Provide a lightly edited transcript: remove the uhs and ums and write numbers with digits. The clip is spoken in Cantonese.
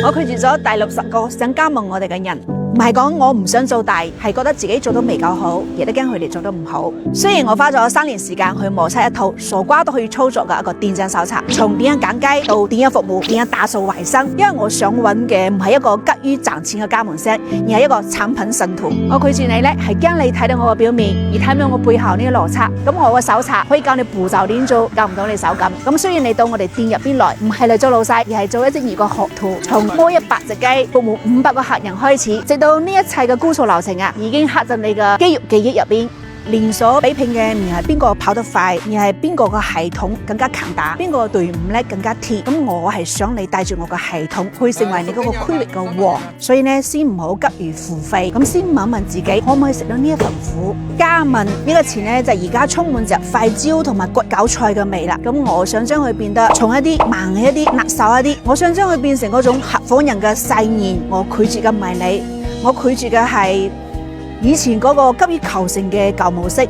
我拒絕咗第60個想加盟我哋嘅人。唔係講我唔想做大，係覺得自己做得未夠好，亦都驚佢哋做得唔好。雖然我花咗3年時間去磨出一套傻瓜都可以操作嘅一個電商手冊，從點樣揀雞到點樣服務，點樣打掃衛生，因為我想揾嘅唔係一個急於賺錢嘅加盟商，而係一個產品信徒。我拒絕你呢，係驚你睇到我嘅表面，而睇唔到我背後呢個邏輯。咁我嘅手冊可以教你步驟點做，教唔到你手感。咁雖然你到我哋店入邊來，唔係嚟做老細，而係做一職業嘅學徒，從摸100隻雞，服務500個客人開始，直到呢一切嘅枯燥流程啊，已經刻進你嘅肌肉記憶入邊。連鎖比拼嘅唔係邊個跑得快，而係邊個個系統更加強大，邊個隊伍咧更加鐵。咁我係想你帶住我個系統去成為你嗰個區域嘅王。所以呢，先唔好急於付費，咁先問一問自己可唔可以食到呢一份苦。加盟呢個詞呢，就而家充滿着快焦同埋割韭菜嘅味啦。咁我想將佢變得重一啲、慢一啲、辣手一啲。我想將佢變成嗰種合夥人嘅誓言。我拒絕嘅唔係你，我拒絕嘅係以前嗰個急於求成嘅舊模式。